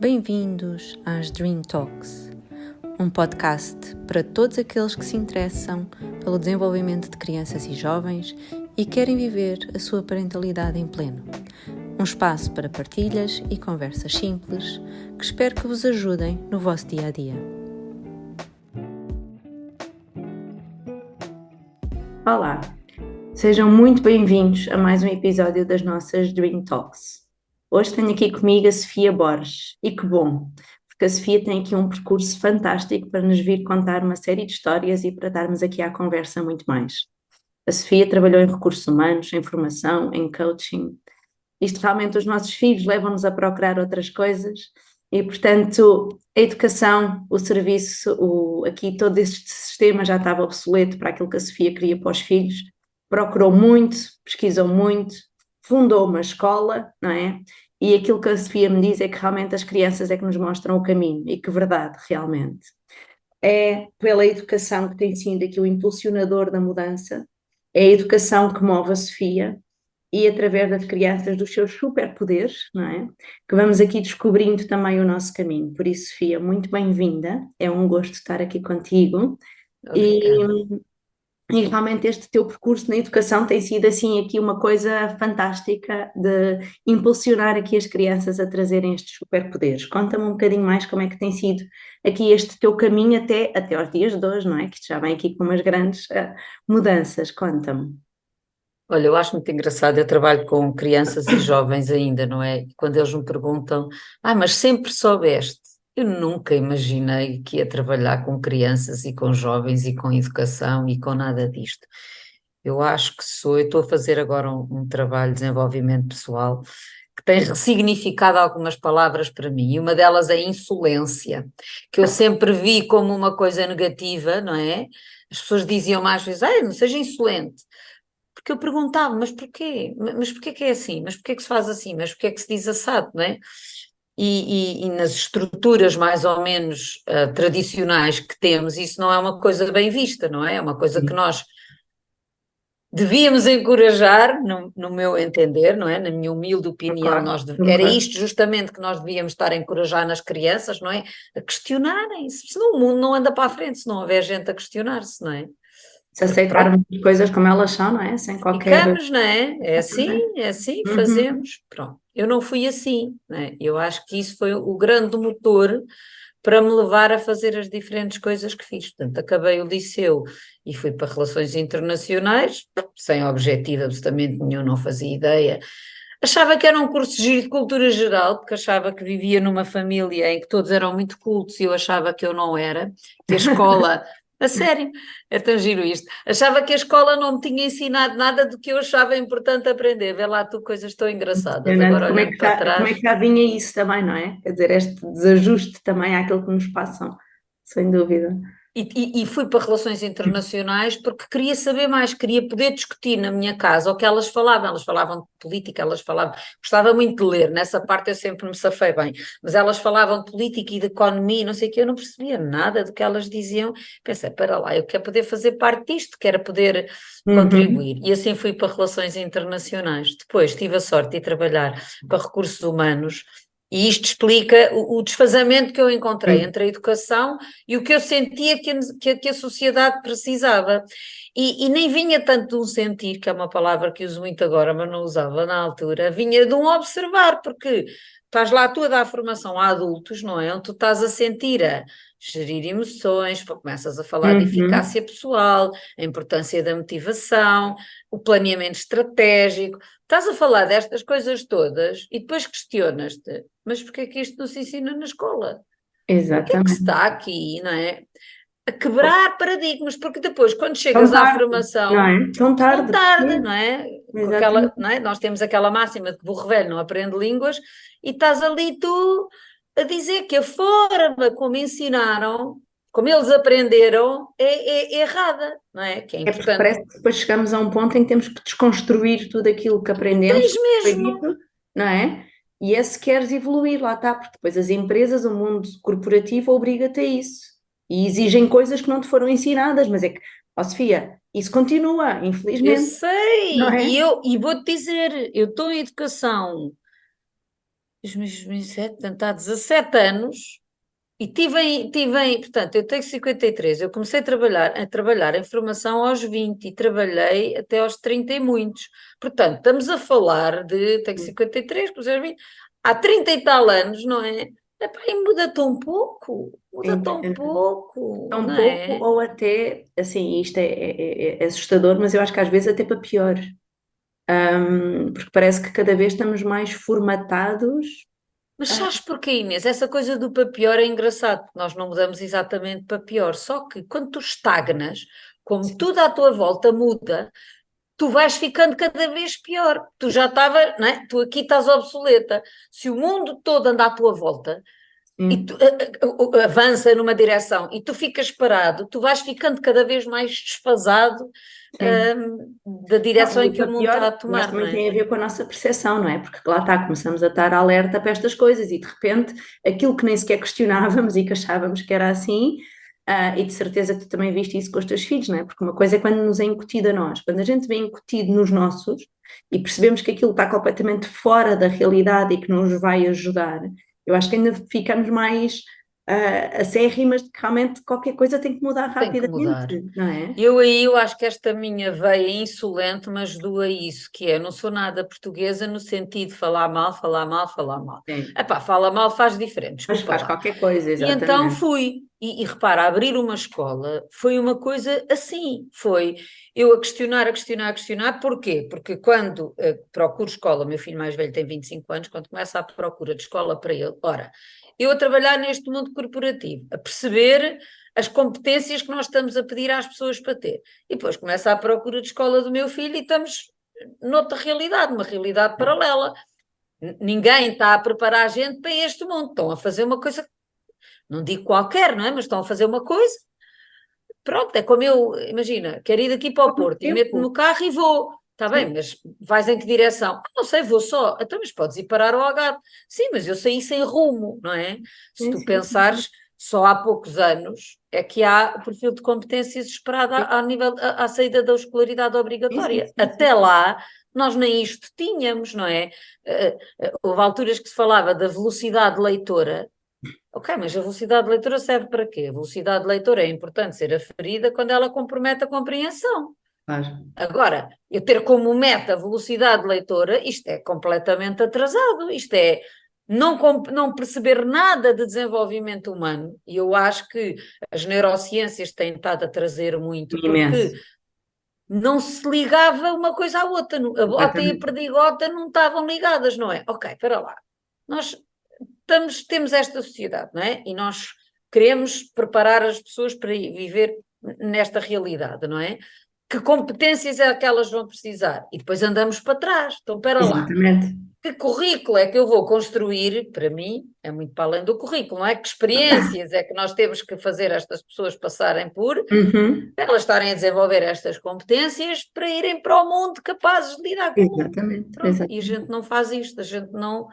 Bem-vindos às Dream Talks, um podcast para todos aqueles que se interessam pelo desenvolvimento de crianças e jovens e querem viver a sua parentalidade em pleno. Um espaço para partilhas e conversas simples que espero que vos ajudem no vosso dia-a-dia. Olá, sejam muito bem-vindos a mais um episódio das nossas Dream Talks. Hoje tenho aqui comigo a Sofia Borges, e que bom, porque a Sofia tem aqui um percurso fantástico para nos vir contar uma série de histórias e para darmos aqui à conversa muito mais. A Sofia trabalhou em recursos humanos, em formação, em coaching. Isto realmente os nossos filhos levam-nos a procurar outras coisas e, portanto, a educação, o serviço, aqui todo este sistema já estava obsoleto para aquilo que a Sofia queria para os filhos. Procurou muito, pesquisou muito, fundou uma escola, não é? E aquilo que a Sofia me diz é que realmente as crianças é que nos mostram o caminho, e que verdade, realmente. É pela educação que tem sido aqui o impulsionador da mudança, é a educação que move a Sofia, e através das crianças, dos seus superpoderes, não é? Que vamos aqui descobrindo também o nosso caminho. Por isso, Sofia, muito bem-vinda, é um gosto estar aqui contigo. E realmente este teu percurso na educação tem sido assim aqui uma coisa fantástica de impulsionar aqui as crianças a trazerem estes superpoderes. Conta-me um bocadinho mais como é que tem sido aqui este teu caminho até aos dias de hoje, não é? Que já vem aqui com umas grandes mudanças. Conta-me. Olha, eu acho muito engraçado, eu trabalho com crianças e jovens ainda, não é? Quando eles me perguntam, mas sempre soubeste. Eu nunca imaginei que ia trabalhar com crianças e com jovens e com educação e com nada disto. Eu acho que eu estou a fazer agora um trabalho de desenvolvimento pessoal que tem ressignificado algumas palavras para mim, e uma delas é insolência, que eu sempre vi como uma coisa negativa, não é? As pessoas diziam mais vezes, não seja insolente. Porque eu perguntava, mas porquê? Mas porquê que é assim? Mas porquê que se faz assim? Mas porquê que se diz assado, não é? E nas estruturas mais ou menos tradicionais que temos, isso não é uma coisa bem vista, não é? É uma coisa que nós devíamos encorajar, no meu entender, não é? Na minha humilde opinião, Concordo, era concordo. isto justamente que nós devíamos estar a encorajar nas crianças, não é? A questionarem-se, senão o mundo não anda para a frente, se não houver gente a questionar-se, não é? Se Porque pronto, aceitarmos as coisas como elas são, não é? Sem qualquer... ficamos, não é? É assim que Uhum. fazemos. Pronto, eu não fui assim, não é? Eu acho que isso foi o grande motor para me levar a fazer as diferentes coisas que fiz. Portanto, acabei o liceu e fui para Relações Internacionais, sem objetivo absolutamente nenhum, não fazia ideia. Achava que era um curso de giro de cultura geral, porque achava que vivia numa família em que todos eram muito cultos e eu achava que eu não era, que a escola, a sério, é tão giro isto, achava que a escola não me tinha ensinado nada do que eu achava importante aprender. Vê lá tu coisas tão engraçadas, Impressionante. agora olhando para Como é trás. que já vinha isso também, não é? Quer dizer, este desajuste também àquilo que nos passam, sem dúvida. E fui para relações internacionais porque queria saber mais, queria poder discutir na minha casa o que elas falavam de política, elas falavam, gostava muito de ler, nessa parte eu sempre me safei bem, mas elas falavam de política e de economia, não sei o que, eu não percebia nada do que elas diziam, pensei, para lá, eu quero poder fazer parte disto, quero poder Uhum. contribuir, e assim fui para relações internacionais. Depois tive a sorte de trabalhar para recursos humanos, e isto explica o desfazamento que eu encontrei Sim. entre a educação e o que eu sentia que a sociedade precisava. E nem vinha tanto de um sentir, que é uma palavra que uso muito agora, mas não usava na altura, vinha de um observar, porque estás lá tu a dar formação a adultos, não é? Onde tu estás a sentir, a gerir emoções, começas a falar de Uhum. eficácia pessoal, a importância da motivação, o planeamento estratégico. Estás a falar destas coisas todas e depois questionas-te, mas porquê é que isto não se ensina na escola? Porquê é que se Exatamente. está aqui, não é? A quebrar paradigmas, porque depois, quando Tão chegas à tarde, não formação, é? Tão tão tarde. tarde, Sim, não é? Com aquela, exatamente. não é? Nós temos aquela máxima de que burro velho não aprende línguas e estás ali tu a dizer que a forma como ensinaram, como eles aprenderam, é errada, não é? Que é É porque importante. parece que depois chegamos a um ponto em que temos que desconstruir tudo aquilo que aprendemos, Tens que foi mesmo. dito, não é? E é se queres evoluir, lá está, porque depois as empresas, o mundo corporativo obriga-te a isso. E exigem coisas que não te foram ensinadas, mas é que, ó Sofia, isso continua, Eu infelizmente, não sei, é? e vou-te dizer, eu estou em educação, 2007, portanto, há 17 anos, e portanto, eu tenho 53, eu comecei a trabalhar em formação aos 20 e trabalhei até aos 30 e muitos. Portanto, estamos a falar tenho 53, comecei aos 20, há 30 e tal anos, não é? Epá, e muda tão pouco, Tão não pouco é? ou até, assim, isto é assustador, mas eu acho que às vezes até para pior. Porque parece que cada vez estamos mais formatados. Mas ah, sabes porquê, Inês? Essa coisa do para pior é engraçado, porque nós não mudamos exatamente para pior, só que quando tu estagnas, como tudo à tua volta muda, tu vais ficando cada vez pior. Tu já estavas, não é? Tu aqui estás obsoleta. Se o mundo todo anda à tua volta e sim, avança numa direção e tu ficas parado, tu vais ficando cada vez mais desfasado, sim. da Não, direção e em o que o para mundo está a pior, eu acho que tomar, não também é? tem a ver com a nossa percepção, não é? Porque lá está, começamos a estar alerta para estas coisas e de repente aquilo que nem sequer questionávamos e que achávamos que era assim, e de certeza que tu também viste isso com os teus filhos, não é? Porque uma coisa é quando nos é incutido a nós, quando a gente vê incutido nos nossos e percebemos que aquilo está completamente fora da realidade e que nos vai ajudar, eu acho que ainda ficamos mais acérrimas de que realmente qualquer coisa tem que mudar Tem que mudar. rapidamente, não é? Eu acho que esta minha veia é insolente, mas doa isso, que é, não sou nada portuguesa no sentido de falar mal, falar mal, falar mal. Sim. Epá, fala mal faz diferente, Mas desculpa faz lá. qualquer coisa, E então exatamente. fui, e repara, abrir uma escola foi uma coisa assim, foi eu a questionar, a questionar, a questionar, porquê? Porque quando procuro escola, o meu filho mais velho tem 25 anos, quando começa a procura de escola para ele, ora, eu a trabalhar neste mundo corporativo, a perceber as competências que nós estamos a pedir às pessoas para ter, e depois começa a procura de escola do meu filho e estamos noutra realidade, uma realidade paralela. Ninguém está a preparar a gente para este mundo, estão a fazer uma coisa, não digo qualquer, não é? Mas estão a fazer uma coisa, pronto, é como eu, imagina, quero ir daqui para o Pouco Porto e meto-me tempo. no carro e vou. Está bem, Sim, mas vais em que direção? Não sei, vou só. Então, mas podes ir parar ao Algarve. Sim, mas eu saí sem rumo, não é? Se sim, tu sim, sim, sim. pensares, só há poucos anos é que há o perfil de competências esperado Sim, à nível, à saída da escolaridade sim, sim, obrigatória. sim, sim. Até lá, nós nem isto tínhamos, não é? Houve alturas que se falava da velocidade leitora. Ok, mas a velocidade de leitura serve para quê? A velocidade de leitura é importante ser aferida quando ela compromete a compreensão. Claro. Agora, eu ter como meta a velocidade de leitura, isto é completamente atrasado, isto é não perceber nada de desenvolvimento humano. E eu acho que as neurociências têm estado a trazer muito, porque Imenso. não se ligava uma coisa à outra, a bota e a Completamente. perdigota não estavam ligadas, não é? Ok, espera lá. Nós temos esta sociedade, não é? E nós queremos preparar as pessoas para viver nesta realidade, não é? Que competências é que elas vão precisar? E depois andamos para trás. Então, espera lá. Exatamente. Que currículo é que eu vou construir? Para mim, é muito para além do currículo, não é? Que experiências é que nós temos que fazer estas pessoas passarem por, Uhum. para elas estarem a desenvolver estas competências para irem para o mundo capazes de lidar com o mundo. Exatamente. Pronto, e a Exatamente. gente não faz isto, a gente não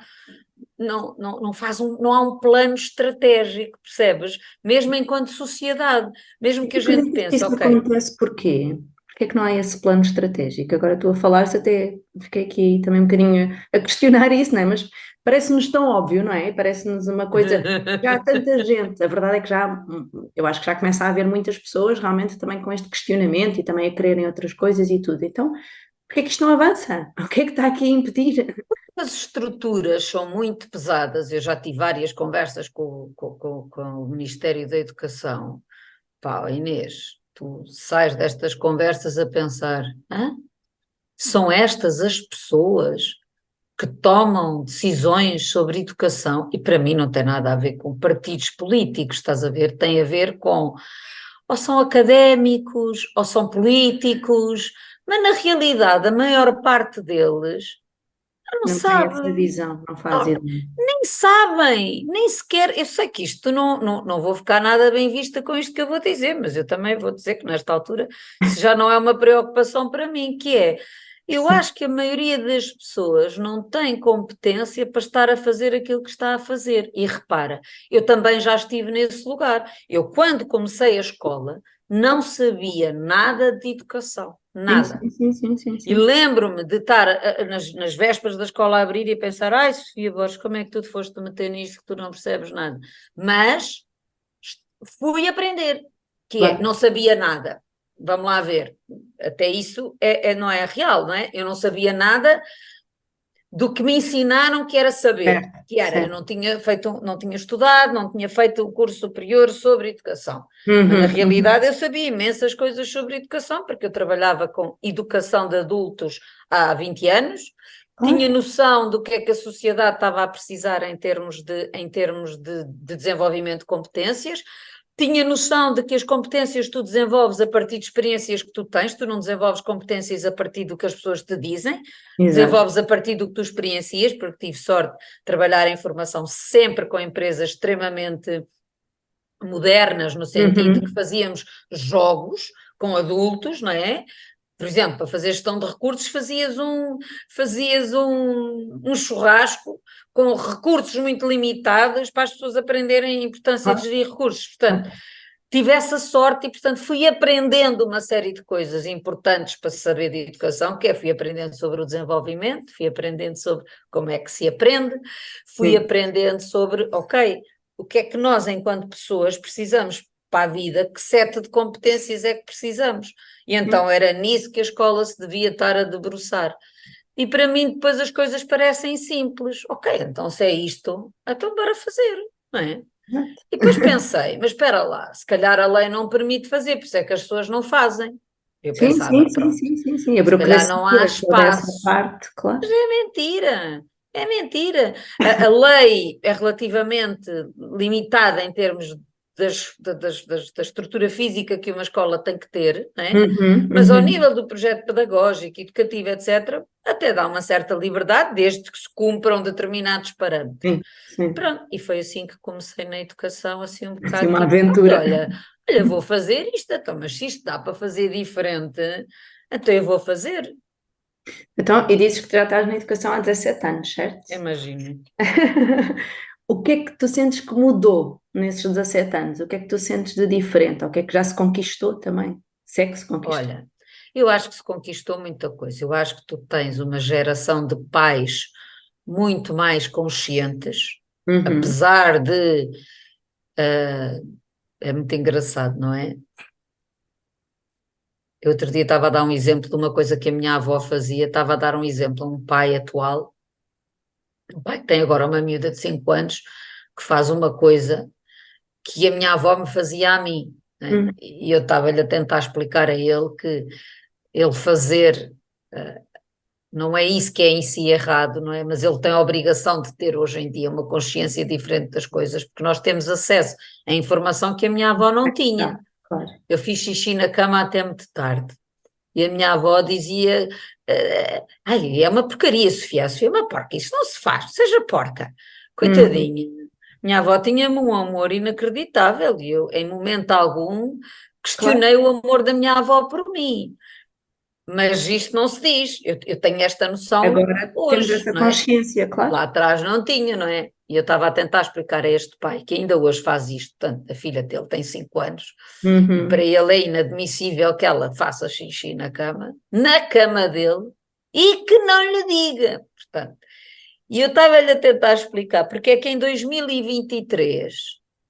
faz não há um plano estratégico, percebes? Mesmo enquanto sociedade, mesmo E que a tu gente acreditas que pense, isso ok, acontece porquê? Porquê é que não há esse plano estratégico? Agora estou a falar-se até, fiquei aqui também um bocadinho a questionar isso, não é? Mas parece-nos tão óbvio, não é? Parece-nos uma coisa, já há tanta gente, a verdade é que eu acho que já começa a haver muitas pessoas realmente também com este questionamento e também a quererem outras coisas e tudo. Então, porquê é que isto não avança? O que é que está aqui a impedir? as estruturas são muito pesadas. Eu já tive várias conversas com o Ministério da Educação. Pá, Inês, tu sais destas conversas a pensar, hã? São estas as pessoas que tomam decisões sobre educação, e para mim não tem nada a ver com partidos políticos, estás a ver? Tem a ver com ou são académicos, ou são políticos, mas na realidade a maior parte deles não Não tem essa sabe. visão, não faz Oh, ideia. nem sabem, nem sequer. Eu sei que isto não vou ficar nada bem vista com isto que eu vou dizer, mas eu também vou dizer que nesta altura isso já não é uma preocupação para mim, que é. Eu acho que a maioria das pessoas não tem competência para estar a fazer aquilo que está a fazer. E repara, eu também já estive nesse lugar. Eu, quando comecei a escola, não sabia nada de educação, nada. Sim. E lembro-me de estar nas vésperas da escola a abrir e pensar, ai Sofia Borges, como é que tu te foste meter nisto que tu não percebes nada? Mas fui aprender, Claro. não sabia nada. Vamos lá ver, até isso não é real, não é? Eu não sabia nada do que me ensinaram que era saber, eu Certo. não tinha feito, não tinha estudado, não tinha feito um curso superior sobre educação. Mas na Uhum. realidade eu sabia imensas coisas sobre educação, porque eu trabalhava com educação de adultos há 20 anos, tinha Claro. noção do que é que a sociedade estava a precisar em termos de desenvolvimento de competências, tinha noção de que as competências tu desenvolves a partir de experiências que tu tens, tu não desenvolves competências a partir do que as pessoas te dizem, Exato. desenvolves a partir do que tu experiencias, porque tive sorte de trabalhar em formação sempre com empresas extremamente modernas, no sentido de que Uhum. fazíamos jogos com adultos, não é? Por exemplo, para fazer gestão de recursos, fazias um churrasco com recursos muito limitados para as pessoas aprenderem a importância de Claro. gerir recursos. Portanto, tive essa sorte e, portanto, fui aprendendo uma série de coisas importantes para saber de educação, fui aprendendo sobre o desenvolvimento, fui aprendendo sobre como é que se aprende, fui Sim. aprendendo sobre, ok, o que é que nós, enquanto pessoas, precisamos para a vida, que sete de competências é que precisamos. E então era nisso que a escola se devia estar a debruçar. E para mim depois as coisas parecem simples. Ok, então se é isto, então bora fazer, não é? Exato. E depois pensei, mas espera lá, se calhar a lei não permite fazer, por isso é que as pessoas não fazem. Eu pensava, pronto, A se calhar burocracia, não há toda essa espaço. parte, claro. É mentira, é mentira. A lei é relativamente limitada em termos da estrutura física que uma escola tem que ter, né? Mas ao Uhum. nível do projeto pedagógico, educativo, etc., até dá uma certa liberdade, desde que se cumpram determinados parâmetros. Sim. Pronto, e foi assim que comecei na educação, assim um Assim, bocado uma tipo, aventura. olha, vou fazer isto, então, mas se isto dá para fazer diferente, então eu vou fazer, Então, e dizes que já estás na educação há 17 anos, certo? imagina. O que é que tu sentes que mudou nesses 17 anos? O que é que tu sentes de diferente? O que é que já se conquistou também? Se é que se conquistou? Olha, eu acho que se conquistou muita coisa. Eu acho que tu tens uma geração de pais muito mais conscientes, Uhum. apesar de. É muito engraçado, não é? Eu outro dia estava a dar um exemplo de uma coisa que a minha avó fazia, estava a dar um exemplo a um pai atual, um pai que tem agora uma miúda de 5 anos, que faz uma coisa que a minha avó me fazia a mim, né? Uhum. E eu estava-lhe a tentar explicar a ele que ele fazer. Não é isso que é em si errado, não é? Mas ele tem a obrigação de ter hoje em dia uma consciência diferente das coisas, porque nós temos acesso à informação que a minha avó não tinha. Tá, claro. Eu fiz xixi na cama até muito tarde. E a minha avó dizia: ai, é uma porcaria, Sofia. A Sofia é uma porca, isso não se faz, seja porca. Uhum. Coitadinha. Minha avó tinha-me um amor inacreditável e eu, em momento algum, Claro. questionei o amor da minha avó por mim. Mas isto não se diz. Eu tenho esta noção Agora temos hoje, essa não é? consciência, claro. Lá atrás não tinha, não é? E eu estava a tentar explicar a este pai que ainda hoje faz isto, portanto, a filha dele tem 5 anos, e para Uhum. ele é inadmissível que ela faça xixi na cama dele, e que não lhe diga. Portanto, e eu estava-lhe a tentar explicar porque é que em 2023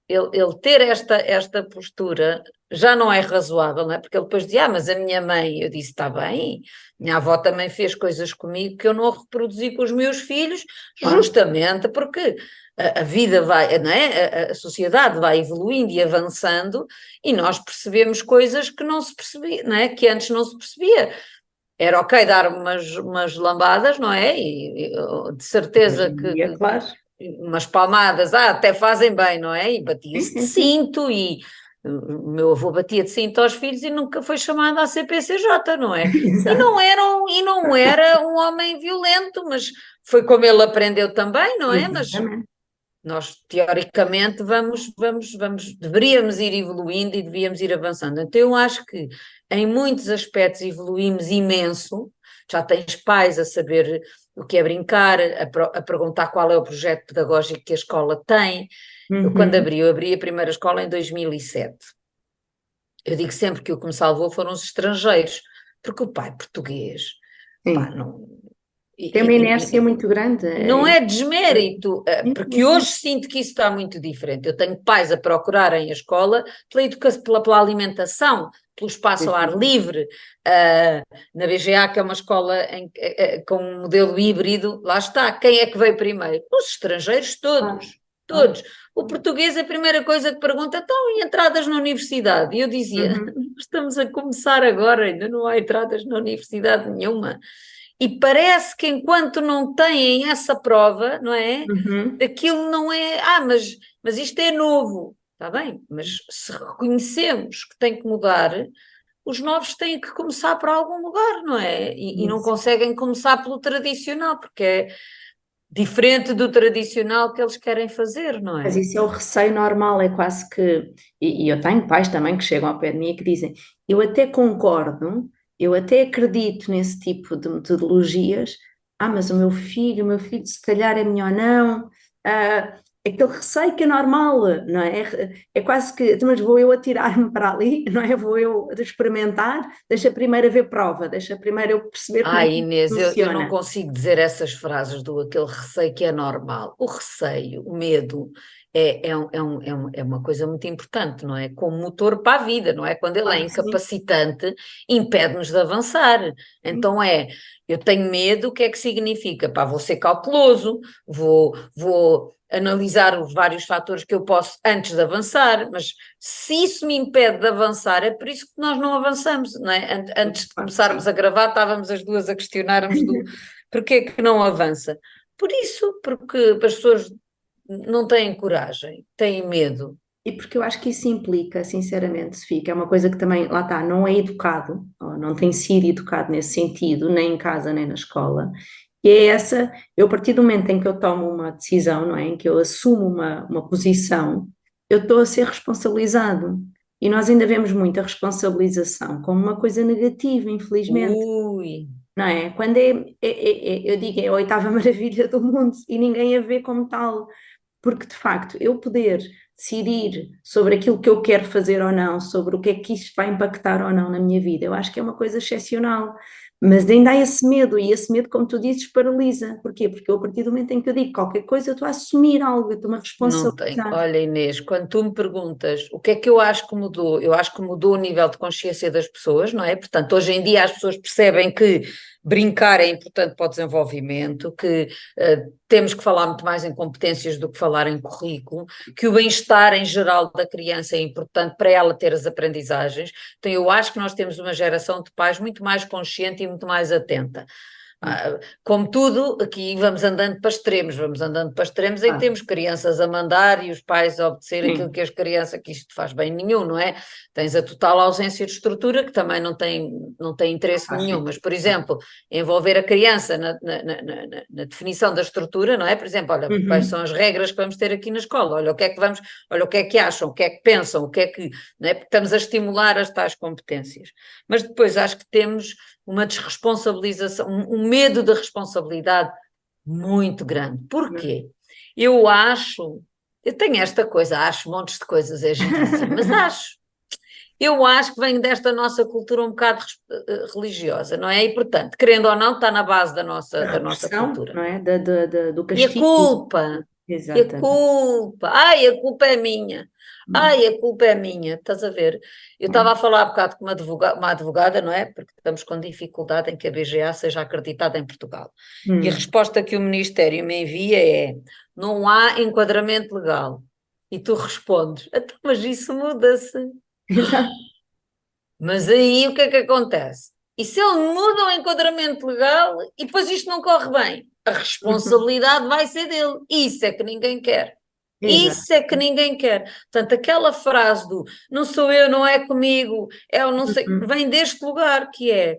ele ter esta postura já não é razoável, não é? Porque ele depois dizia, mas a minha mãe, eu disse, está bem, minha avó também fez coisas comigo que eu não reproduzi com os meus filhos, Claro. justamente porque a vida vai, não é? A sociedade vai evoluindo e avançando e nós percebemos coisas que não se percebia, não é? Que antes não se percebia. Era ok dar umas lambadas, não é? E de Hoje certeza em que, dia, claro. umas palmadas, até fazem bem, não é? E Sim, batia-se de sim, sim. cinto e o meu avô batia de cinto aos filhos e nunca foi chamado à CPCJ, não é? Exato. E não era um homem violento, mas foi como ele aprendeu também, não é? Mas Exatamente. nós, teoricamente, deveríamos ir evoluindo e devíamos ir avançando. Então, eu acho que em muitos aspectos evoluímos imenso. Já tens pais a saber o que é brincar, a perguntar qual é o projeto pedagógico que a escola tem. Eu, quando Uhum. eu abri a primeira escola em 2007. Eu digo sempre que o que me salvou foram os estrangeiros, porque o pai português, pá, Sim. não. Tem uma inércia E muito grande. não é desmérito, Sim, sim, porque sim. hoje sinto que isso está muito diferente. Eu tenho pais a procurarem a escola pela educação, pela alimentação, pelo espaço Sim, ao ar sim. livre. Na BGA, que é uma escola com um modelo híbrido, lá está. Quem é que veio primeiro? Os estrangeiros Claro, todos. claro. Todos. O português, a primeira coisa que pergunta, então, e entradas na universidade? E eu dizia, Uhum, estamos a começar agora, ainda não há entradas na universidade nenhuma. E parece que enquanto não têm essa prova, não é? uhum. Aquilo não é, mas isto é novo, está bem, mas se reconhecemos que tem que mudar, os novos têm que começar por algum lugar, não é? E não Isso. conseguem começar pelo tradicional, porque é diferente do tradicional que eles querem fazer, não Mas é? isso é o receio normal, é quase que. E eu tenho pais também que chegam ao pé de mim e que dizem: eu até concordo, eu até acredito nesse tipo de metodologias, mas o meu filho se calhar é melhor não. Aquele receio que é normal, não é? É quase que, então, mas vou eu atirar-me para ali, não é? Vou eu experimentar, deixa primeiro haver prova, deixa primeiro eu perceber como é Ai, que isso Inês, eu não funciona. consigo dizer essas frases do aquele receio que é normal. O receio, o medo, é uma coisa muito importante, não é? Como motor para a vida, não é? Quando ele é Claro que sim. incapacitante, impede-nos de avançar. Sim. Então eu tenho medo, o que é que significa? Pá, vou ser cauteloso, vou analisar os vários fatores que eu posso antes de avançar, mas se isso me impede de avançar, é por isso que nós não avançamos, não é? Antes de Claro que começarmos a sim. gravar, estávamos as duas a questionarmos do porquê que não avança. Por isso, porque as pessoas não têm coragem, têm medo. E porque eu acho que isso implica, sinceramente, Sofia, que é uma coisa que também, lá está, não é educado, ou não tem sido educado nesse sentido, nem em casa, nem na escola, e é essa, eu a partir do momento em que eu tomo uma decisão, não é, em que eu assumo uma posição, eu estou a ser responsabilizado. E nós ainda vemos muita responsabilização como uma coisa negativa, infelizmente, Ui, não é? Quando eu digo, é a oitava maravilha do mundo e ninguém a vê como tal, porque de facto eu poder decidir sobre aquilo que eu quero fazer ou não, sobre o que é que isto vai impactar ou não na minha vida, eu acho que é uma coisa excepcional. Mas ainda há esse medo, e esse medo, como tu dizes, paralisa. Porquê? Porque eu, a partir do momento em que eu digo qualquer coisa, eu estou a assumir algo, eu estou-me a não tem. responsabilizar. Olha, Inês, quando tu me perguntas o que é que eu acho que mudou, eu acho que mudou o nível de consciência das pessoas, não é? Portanto, hoje em dia as pessoas percebem que brincar é importante para o desenvolvimento, que temos que falar muito mais em competências do que falar em currículo, que o bem-estar em geral da criança é importante para ela ter as aprendizagens. Então, eu acho que nós temos uma geração de pais muito mais consciente e muito mais atenta. Como tudo, aqui vamos andando para extremos, aí Ah, temos crianças a mandar e os pais a obedecer aquilo sim, que as crianças, que isto faz bem nenhum, não é? Tens a total ausência de estrutura, que também não tem não interesse faz nenhum, sentido. mas, por exemplo, envolver a criança na definição da estrutura, não é? Por exemplo, olha, quais são Uhum, as regras que vamos ter aqui na escola, olha o que é que vamos, olha o que é que acham, o que é que pensam, o que é que, não é? Porque estamos a estimular as tais competências. Mas depois acho que temos uma desresponsabilização, um medo de responsabilidade muito grande. Porquê? Eu acho, eu tenho esta coisa, acho montes de coisas, é giríssimo, mas eu acho que vem desta nossa cultura um bocado religiosa, não é? E, portanto, querendo ou não, está na base da da nossa repressão, cultura. não é? Do E a castigo. culpa, e a Exatamente. culpa, ai, a culpa é minha, Hum, ai, a culpa é minha, estás a ver? Eu estava a falar há bocado com uma advogada, não é? Porque estamos com dificuldade em que a BGA seja acreditada em Portugal. E a hum. resposta que o Ministério me envia é: não há enquadramento legal. E tu respondes: "Então, mas isso muda-se." Exato. Mas aí o que é que acontece? E se ele muda o enquadramento legal e depois isto não corre bem? A Uhum. responsabilidade vai ser dele. Isso é que ninguém quer. Exato. Isso é que ninguém quer. Portanto, aquela frase do não sou eu, não é comigo, é o não sei, Uhum. vem deste lugar que é,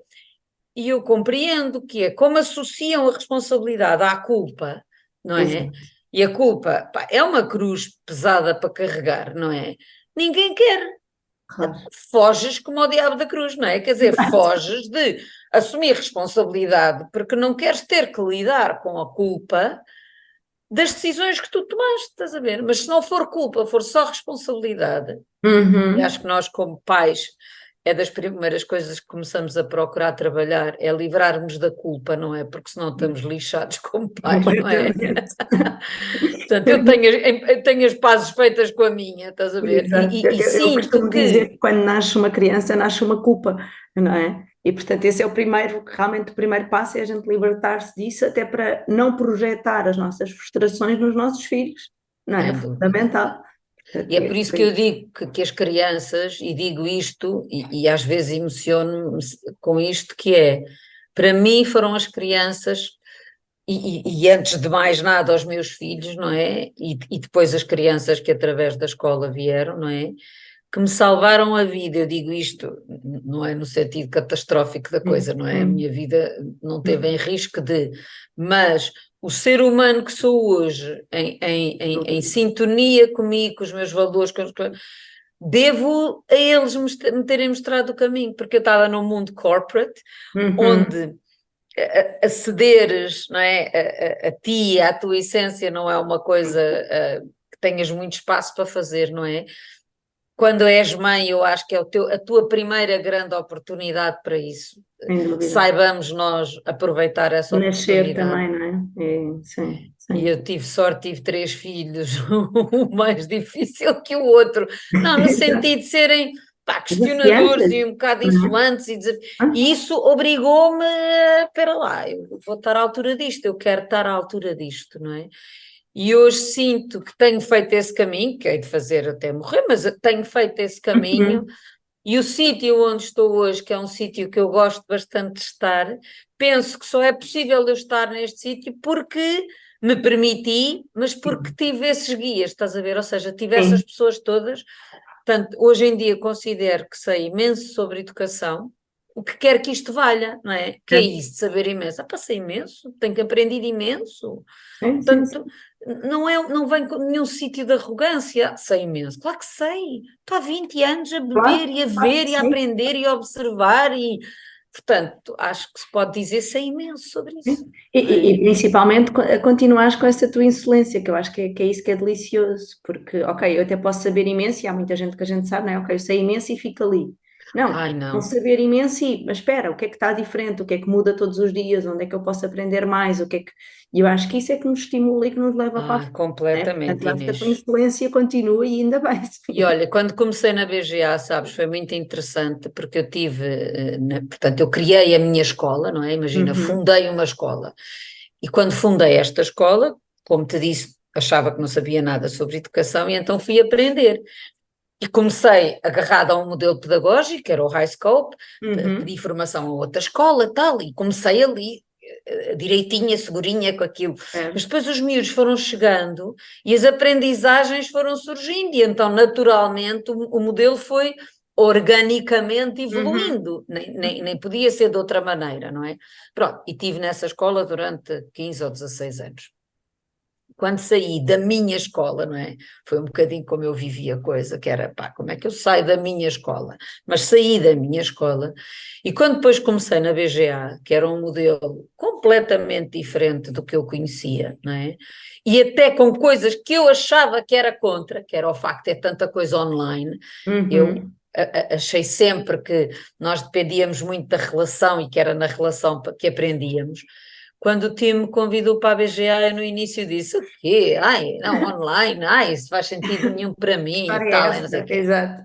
e eu compreendo que é como associam a responsabilidade à culpa, não é? Exato. E a culpa, pá, é uma cruz pesada para carregar, não é? Ninguém quer. Claro. Foges como ao diabo da cruz, não é? Quer dizer, foges de assumir responsabilidade porque não queres ter que lidar com a culpa das decisões que tu tomaste, estás a ver? Mas se não for culpa, for só responsabilidade, e acho que nós como pais é das primeiras coisas que começamos a procurar trabalhar, é livrar-nos da culpa, não é? Porque senão estamos lixados como pais, não é? Completamente. Portanto, eu tenho as pazes feitas com a minha, estás a ver? Exato. E Eu sinto costumo dizer que... que quando nasce uma criança, nasce uma culpa, não é? E portanto, esse é o primeiro, realmente o primeiro passo é a gente libertar-se disso, até para não projetar as nossas frustrações nos nossos filhos, não é? É Sem dúvida. fundamental. E é por isso que eu digo que as crianças, e digo isto, e às vezes emociono-me com isto, que é, para mim foram as crianças, e antes de mais nada os meus filhos, não é? E depois as crianças que através da escola vieram, não é? Que me salvaram a vida. Eu digo isto, não é no sentido catastrófico da coisa, não é? A minha vida não teve em risco de, mas o ser humano que sou hoje, em sintonia comigo, com os meus valores, devo a eles me terem mostrado o caminho, porque eu estava num mundo corporate, Uhum. onde acederes, não é, a ti, à tua essência, não é uma coisa que tenhas muito espaço para fazer, não é? Quando és mãe, eu acho que é a tua primeira grande oportunidade para isso. Sem dúvida. Saibamos nós aproveitar essa Nascer oportunidade. também, não é? Sim, E sim. eu tive sorte, tive 3 filhos, um mais difícil que o outro. Não, no Exato. sentido de serem, pá, questionadores Desafiantes, e um bocado não é? insolantes. Ah, E isso obrigou-me, espera lá, eu vou estar à altura disto, eu quero estar à altura disto, não é? E hoje sinto que tenho feito esse caminho, que hei de fazer até morrer, mas tenho feito esse caminho, uhum. e o sítio onde estou hoje, que é um sítio que eu gosto bastante de estar, penso que só é possível eu estar neste sítio porque me permiti, mas porque tive esses guias, estás a ver? Ou seja, tive essas Sim, pessoas todas. Portanto, hoje em dia considero que sei imenso sobre educação, o que quer que isto valha, não é? Que é é. isso de saber imenso. Ah, passei imenso, tenho que aprender imenso. Sim, sim, Portanto, sim. não vem com nenhum sítio de arrogância. Sei imenso. Claro que sei. Estou há 20 anos a beber Claro, e a claro ver que e a sim. aprender e a observar e, portanto, acho que se pode dizer sei imenso sobre isso, Sim. não é? E principalmente continuares com essa tua insolência, que eu acho que é isso que é delicioso, porque, ok, eu até posso saber imenso, e há muita gente que a gente sabe, não é? Ok, eu sei imenso e fica ali. Não, Ai, não não. saber imenso, mas espera, o que é que está diferente? O que é que muda todos os dias? Onde é que eu posso aprender mais? O que é que... E eu acho que isso é que nos estimula e que nos leva para a Ah, frente, né? Portanto, completamente, eu acho que a tua Inês. insolência continua e ainda bem. E olha, quando comecei na BGA, sabes, foi muito interessante porque eu tive, portanto, eu criei a minha escola, não é? Imagina, Uhum, fundei uma escola. E quando fundei esta escola, como te disse, achava que não sabia nada sobre educação e então fui aprender. E comecei agarrada a um modelo pedagógico, que era o High Scope, uhum, pedi formação a outra escola e tal, e comecei ali, direitinha, segurinha com aquilo. Mas certo. depois os miúdos foram chegando e as aprendizagens foram surgindo, e então naturalmente o modelo foi organicamente Uhum. evoluindo, nem podia ser de outra maneira, não é? Pronto, e estive nessa escola durante 15 ou 16 anos. Quando saí da minha escola, não é? Foi um bocadinho como eu vivia a coisa, que era, pá, como é que eu saio da minha escola? Mas saí da minha escola, e quando depois comecei na BGA, que era um modelo completamente diferente do que eu conhecia, não é? E até com coisas que eu achava que era contra, que era o facto de ter tanta coisa online, eu Uhum. achei sempre que nós dependíamos muito da relação e que era na relação que aprendíamos. Quando o time me convidou para a BGA, eu no início disse, o quê? Ai, não, online, ai, isso faz sentido nenhum para mim e História é tal, e não sei o esta, quê. exato.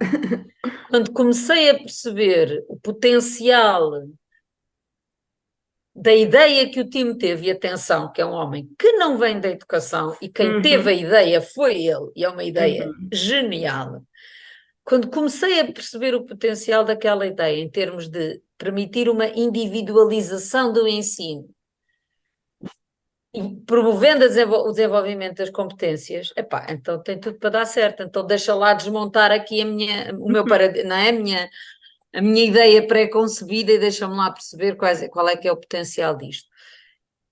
Quando comecei a perceber o potencial da ideia que o time teve, e atenção, que é um homem que não vem da educação, e quem teve a Uhum, ideia foi ele, e é uma ideia uhum. genial. Quando comecei a perceber o potencial daquela ideia, em termos de permitir uma individualização do ensino, e promovendo o desenvolvimento das competências, epá, então tem tudo para dar certo. Então deixa lá desmontar aqui o meu paradigma, não é? A minha ideia pré-concebida e deixa-me lá perceber qual é que é o potencial disto.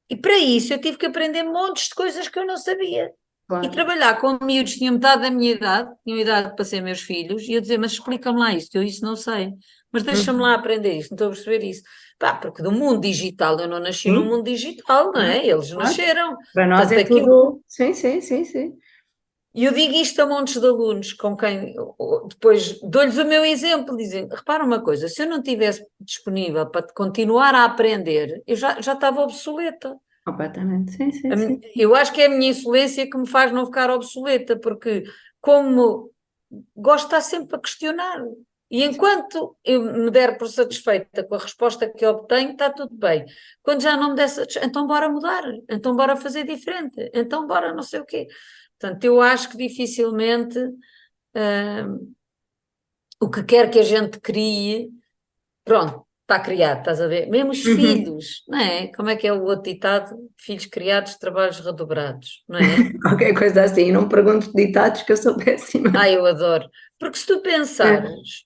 E para isso eu tive que aprender montes de coisas que eu não sabia. E Claro. trabalhar com miúdos que tinham metade da minha idade, tinham idade para ser meus filhos, e eu dizer, mas explica-me lá isto, eu isso não sei. mas deixa-me lá aprender isto, não estou a perceber isso. Pá, porque do mundo digital, eu não nasci no Sim, mundo digital, não é? Eles claro. nasceram. Para nós Portanto, é aquilo. tudo. Sim, sim, sim, sim. E eu digo isto a montes de alunos, com quem depois dou-lhes o meu exemplo, dizem, repara uma coisa, se eu não estivesse disponível para continuar a aprender, eu já estava obsoleta. Completamente. Sim, sim, sim. Eu acho que é a minha insolência que me faz não ficar obsoleta, porque como gosto de estar sempre a questionar, e enquanto eu me der por satisfeita com a resposta que obtenho, está tudo bem. Quando já não me der satisfeita, então bora mudar, então bora fazer diferente, então bora não sei o quê. Portanto, eu acho que dificilmente o que quer que a gente crie, pronto, está criado, estás a ver? Mesmo os Uhum. filhos, não é? Como é que é o outro ditado? Filhos criados, trabalhos redobrados, não é? Qualquer coisa assim. Não me pergunto ditados que eu sou péssima. Eu adoro. Porque se tu É. pensares,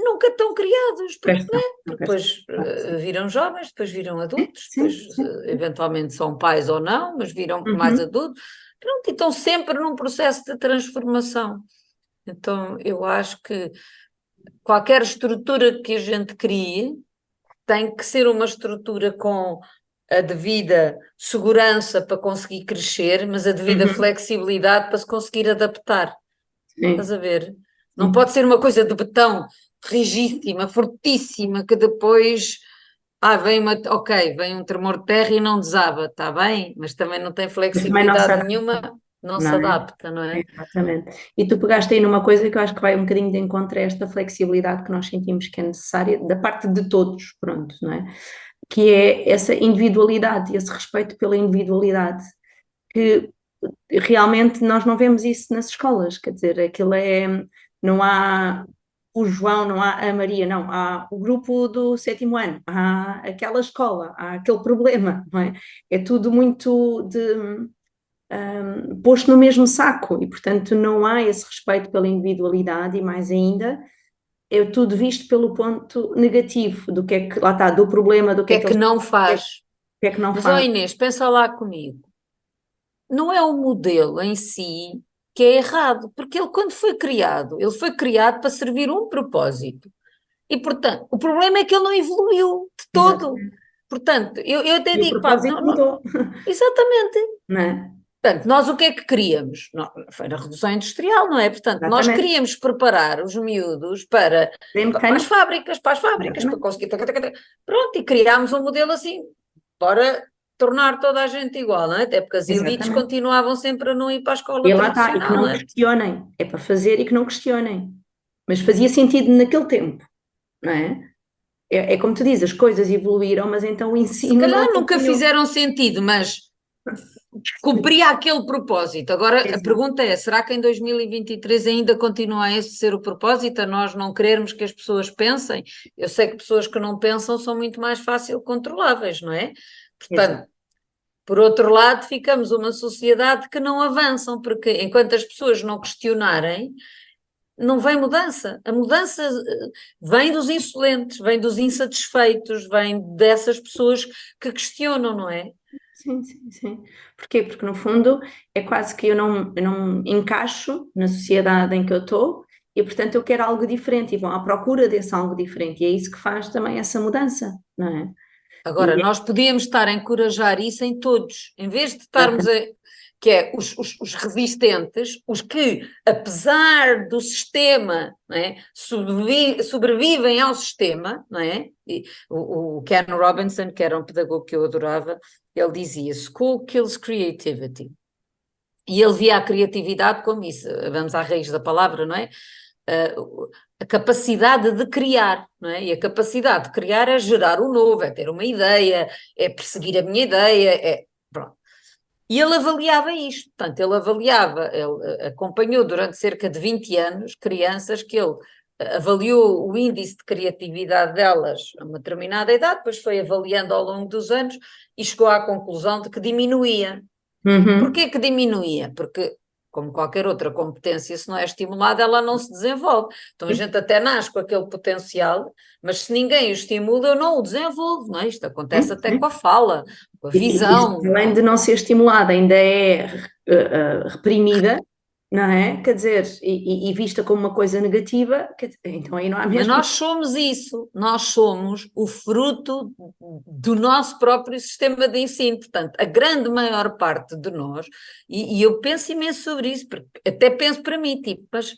nunca estão criados, porque, Questão, não é? não Porque questão. depois Claro que sim. viram jovens, depois viram Sim, adultos, depois sim, sim. eventualmente são pais ou não, mas viram mais Uhum. adultos. Pronto, e estão sempre num processo de transformação. Então, eu acho que qualquer estrutura que a gente crie tem que ser uma estrutura com a devida segurança para conseguir crescer, mas a devida Uhum. flexibilidade para se conseguir adaptar. Estás Sim, a ver? Não sim. pode ser uma coisa de betão rigíssima, fortíssima, que depois vem um tremor de terra e não desaba, está bem, mas também não tem Mas também não se flexibilidade nenhuma, não não se é? adapta, não é? Exatamente. E tu pegaste aí numa coisa que eu acho que vai um bocadinho de encontro a esta flexibilidade que nós sentimos que é necessária da parte de todos, pronto, não é? Que é essa individualidade e esse respeito pela individualidade, que realmente nós não vemos isso nas escolas, quer dizer, aquilo é, não há o João, não há a Maria, não, há o grupo do sétimo ano, há aquela escola, há aquele problema, não é? É tudo muito posto no mesmo saco e, portanto, não há esse respeito pela individualidade e, mais ainda, é tudo visto pelo ponto negativo do que é que, lá está, do problema, do O que que é é que que eles, não o faz? que é que não Mas, ó fazem. Inês, pensa lá comigo. Não é o modelo em si que é errado, porque ele, quando ele foi criado para servir um propósito. E, portanto, o problema é que ele não evoluiu de todo. Exatamente. Portanto, eu até E o digo, pá, propósito mudou, exatamente. não é? Portanto, nós o que é que queríamos? Foi na Revolução Industrial, não é? Portanto, nós Exatamente. queríamos preparar os miúdos Ser para as mecânico, fábricas, para exatamente. conseguir. Pronto, e criámos um modelo assim, para tornar toda a gente igual, não é? Até porque as elites Exatamente. continuavam sempre a não ir para a escola E lá está, e que tradicional, não não é? questionem, é para fazer e que não questionem. Mas fazia sentido naquele tempo, não é? É como tu dizes, as coisas evoluíram, mas então o Se ensino não calhar nunca acompanhou. fizeram sentido, mas cumpria aquele propósito. Agora a Exato. pergunta é: será que em 2023 ainda continua esse ser o propósito, a nós não querermos que as pessoas pensem? Eu sei que pessoas que não pensam são muito mais fácil controláveis, não é? Exato. Portanto, por outro lado, ficamos uma sociedade que não avançam, porque enquanto as pessoas não questionarem, não vem mudança. A mudança vem dos insolentes, vem dos insatisfeitos, vem dessas pessoas que questionam, não é? Sim, sim, sim. Porquê? Porque no fundo é quase que eu não encaixo na sociedade em que eu estou e portanto eu quero algo diferente e vão à procura desse algo diferente e é isso que faz também essa mudança, não é? Agora, E nós podíamos estar a encorajar isso em todos, em vez de estarmos exatamente. a. Que é os resistentes, os que, apesar do sistema, não é, sobrevivem ao sistema, não é? E o Ken Robinson, que era um pedagogo que eu adorava, ele dizia: School kills creativity. E ele via a criatividade como isso, vamos à raiz da palavra, não é? A capacidade de criar, não é? E a capacidade de criar é gerar o novo, é ter uma ideia, é perseguir a minha ideia, pronto. E ele avaliava isto, portanto, ele acompanhou durante cerca de 20 anos crianças que ele avaliou o índice de criatividade delas a uma determinada idade, depois foi avaliando ao longo dos anos e chegou à conclusão de que diminuía. Uhum. Porquê que diminuía? Porque, como qualquer outra competência, se não é estimulada, ela não se desenvolve. Então a gente até nasce com aquele potencial, mas se ninguém o estimula, eu não o desenvolvo, não é? Isto acontece Sim, até com sim. a fala, com a E, visão. além de não ser estimulada, ainda é reprimida, não é? Quer dizer, e vista como uma coisa negativa, então aí não há Mas mesmo. nós somos isso, nós somos o fruto do nosso próprio sistema de ensino. Portanto, a grande maior parte de nós, e eu penso imenso sobre isso, porque até penso para mim, tipo, mas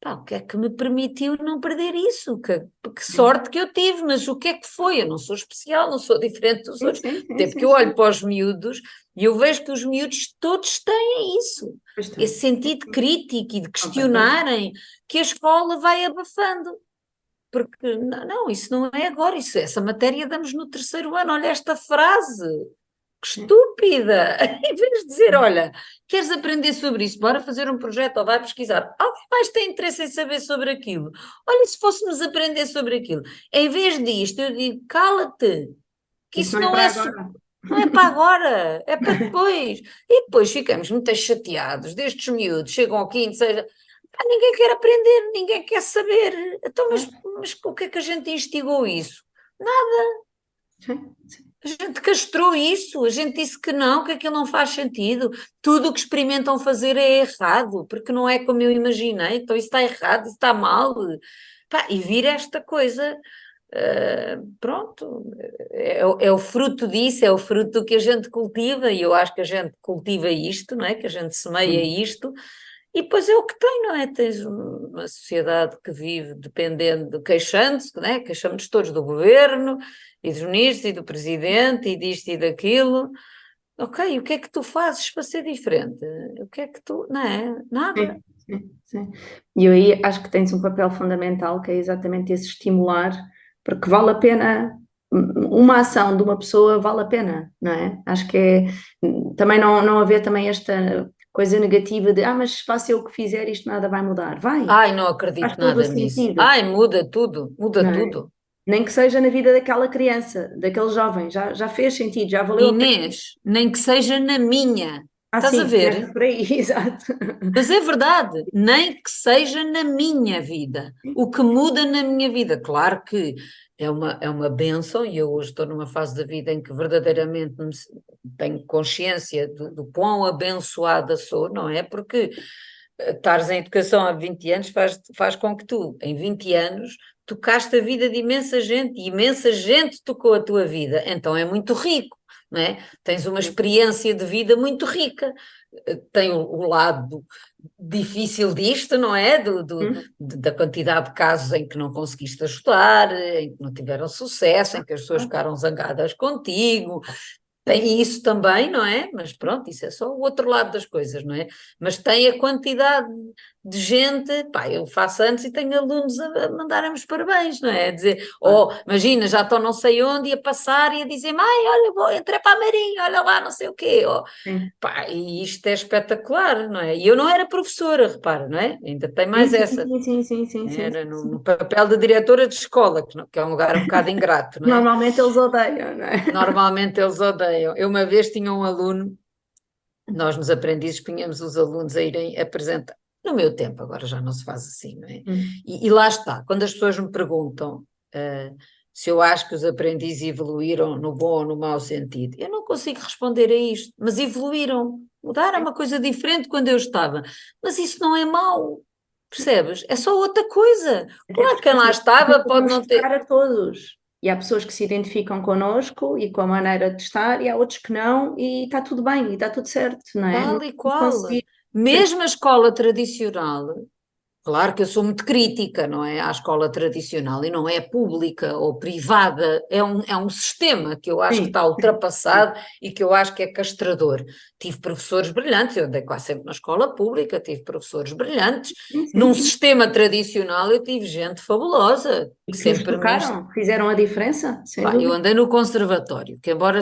pá, o que é que me permitiu não perder isso? Que sorte que eu tive, mas o que é que foi? Eu não sou especial, não sou diferente dos Sim, outros. sim, sim, Até porque sim, eu olho sim. para os miúdos e eu vejo que os miúdos todos têm isso. Pois está. Esse sentido crítico e de Completamente. questionarem que a escola vai abafando. Porque, não, isso não é agora, essa matéria damos no terceiro ano. Olha esta frase, que Sim, estúpida! Em vez de dizer, olha, queres aprender sobre isso? Bora fazer um projeto ou vai pesquisar. Alguém mais tem interesse em saber sobre aquilo? Olha, e se fôssemos aprender sobre aquilo? Em vez disto, eu digo, cala-te, que isso isso não é não para é, agora. não é para agora, é para depois. E depois ficamos muito chateados destes miúdos, chegam ao quinto, seja, pá, ninguém quer aprender, ninguém quer saber. Então, mas o que é que a gente instigou isso? Sim, sim. A gente castrou isso, a gente disse que aquilo não faz sentido. Tudo o que experimentam fazer é errado, porque não é como eu imaginei, então isso está errado, isso está mal. Pá, e vir esta coisa, pronto, é o fruto disso, é o fruto do que a gente cultiva, e eu acho que a gente cultiva isto, não é? Que a gente semeia Sim. isto, e depois é o que tem, não é? Tens uma sociedade que vive dependendo, queixando-se, não é? Queixamos todos do governo e dos ministros e do presidente e disto e daquilo. Ok, o que é que tu fazes para ser diferente? O que é que tu. Não é? Nada. Sim, sim, sim. E eu aí acho que tens um papel fundamental, que é exatamente esse estimular, porque vale a pena, uma ação de uma pessoa vale a pena, não é? Acho que é também não haver também esta coisa negativa de, mas se faço eu o que fizer, isto nada vai mudar. Vai, Ai, não faz acredito todo o nada nisso. sentido, Ai, muda tudo, muda não é? tudo. Nem que seja na vida daquela criança, daquele jovem, já fez sentido, já valeu a pena. Inês, nem que seja na minha. Ah, Estás a sim, começa ver? por aí, exato. Mas é verdade, nem que seja na minha vida. O que muda na minha vida, claro que é uma bênção, e eu hoje estou numa fase da vida em que verdadeiramente tenho consciência do quão abençoada sou, não é? Porque estares em educação há 20 anos faz com que tu, em 20 anos, tocaste a vida de imensa gente e imensa gente tocou a tua vida. Então é muito rico, não é? Tens uma experiência de vida muito rica. Tem o lado difícil disto, não é? Uhum. Da quantidade de casos em que não conseguiste ajudar, em que não tiveram sucesso, em que as pessoas Ah, ficaram zangadas contigo, tem isso também, não é? Mas pronto, isso é só o outro lado das coisas, não é? Mas tem a quantidade de gente, pá, eu faço antes e tenho alunos a mandarem-me os parabéns, não é? A dizer, claro. imagina, já estão não sei onde, a passar e a dizer, mãe, olha, entrei para a Marinha, olha lá, não sei o quê, Sim. pá, e isto é espetacular, não é? E eu não era professora, repara, não é? Ainda tem Sim, mais sim, essa. sim, sim, sim, sim, sim, Era sim, no sim. papel de diretora de escola, que é um lugar um bocado ingrato, não é? Normalmente eles odeiam, não é? Normalmente eles odeiam. Eu uma vez tinha um aluno, nós nos aprendizes punhamos os alunos a irem apresentar. No meu tempo, agora já não se faz assim, não é? Hum. E lá está, quando as pessoas me perguntam se eu acho que os aprendizes evoluíram no bom ou no mau sentido, eu não consigo responder a isto, mas evoluíram. Mudar é uma coisa diferente quando eu estava, mas isso não é mau, percebes? É só outra coisa. Até Claro, porque quem lá assim, estava pode vamos não ter. tocar a todos. E há pessoas que se identificam connosco e com a maneira de estar, e há outros que não, e está tudo bem, e está tudo certo, não é? Não Tal e vamos qual. conseguir. Mesmo a escola tradicional, claro que eu sou muito crítica, não é? À escola tradicional e não é pública ou privada, é um sistema que eu acho que Sim, está sim, sim, ultrapassado e que eu acho que é castrador. Tive professores brilhantes, eu andei quase sempre na escola pública, tive professores brilhantes. sim, sim, Num sim. sistema tradicional eu tive gente fabulosa, E que que nos sempre me tocaram, fizeram a diferença, sem Pá, eu dúvida. andei no conservatório, que embora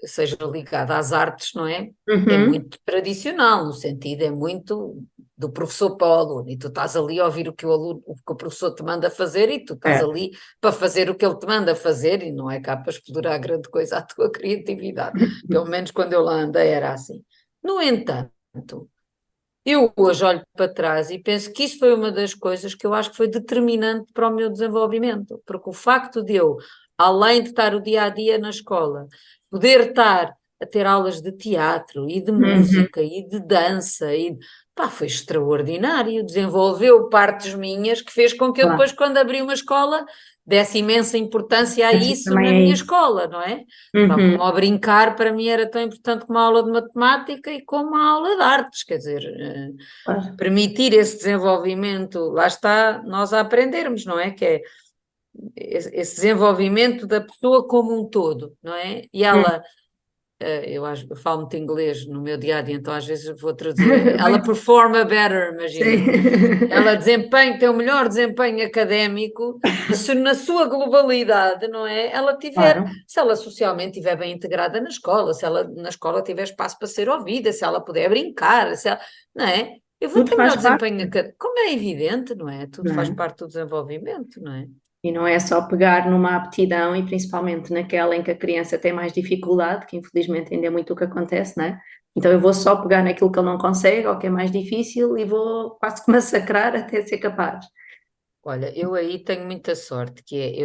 seja ligado às artes, não é? É Uhum. muito tradicional, no sentido, é muito do professor para o aluno, e tu estás ali a ouvir o que o professor te manda fazer, e tu estás É. ali para fazer o que ele te manda fazer, e não é cá para explorar grande coisa a tua criatividade. Pelo menos quando eu lá andei era assim. No entanto, eu hoje olho para trás e penso que isso foi uma das coisas que eu acho que foi determinante para o meu desenvolvimento, porque o facto de eu, além de estar o dia a dia na escola, poder estar a ter aulas de teatro e de Uhum. música e de dança, pá, foi extraordinário, desenvolveu partes minhas que fez com que eu depois, Claro. quando abri uma escola, desse imensa importância a Para ti isso na também é minha isso. escola, não é? Tal como Uhum. ao brincar, para mim era tão importante como a aula de matemática e como a aula de artes, quer dizer, Claro. permitir esse desenvolvimento, lá está, nós a aprendermos, não é? Que é esse desenvolvimento da pessoa como um todo, não é? E Hum. ela, eu falo muito inglês no meu dia a dia, então às vezes vou traduzir, ela Bem, performa better, imagina. sim. Ela tem o melhor desempenho académico se na sua globalidade, não é? Ela tiver, Claro. se ela socialmente estiver bem integrada na escola, se ela na escola tiver espaço para ser ouvida, se ela puder brincar, se ela, não é? Eu vou Tudo ter melhor faz parte, desempenho académico, como é evidente, não é? Tudo não faz é? parte do desenvolvimento, não é? E não é só pegar numa aptidão e principalmente naquela em que a criança tem mais dificuldade, que infelizmente ainda é muito o que acontece, não é? Então eu vou só pegar naquilo que ele não consegue ou que é mais difícil e vou quase que massacrar até ser capaz. Olha, eu aí tenho muita sorte, que é,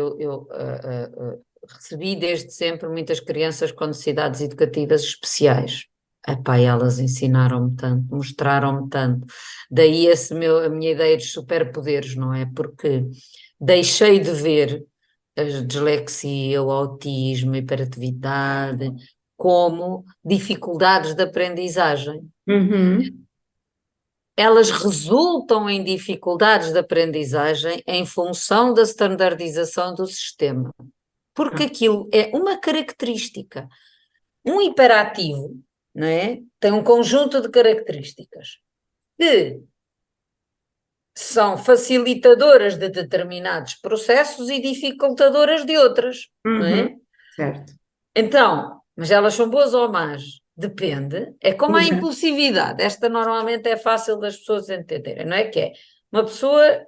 recebi desde sempre muitas crianças com necessidades educativas especiais. Epá, e elas ensinaram-me tanto, mostraram-me tanto. Daí a minha ideia de superpoderes, não é? Porque deixei de ver a dislexia, o autismo, a hiperatividade como dificuldades de aprendizagem. Uhum. Elas resultam em dificuldades de aprendizagem em função da standardização do sistema, porque aquilo é uma característica. Um hiperativo, não é? Tem um conjunto de características que são facilitadoras de determinados processos e dificultadoras de outras, não Uhum. é? Certo. Então, mas elas são boas ou más? Depende. É como a Exato. impulsividade. Esta normalmente é fácil das pessoas entenderem, não é que é? Uma pessoa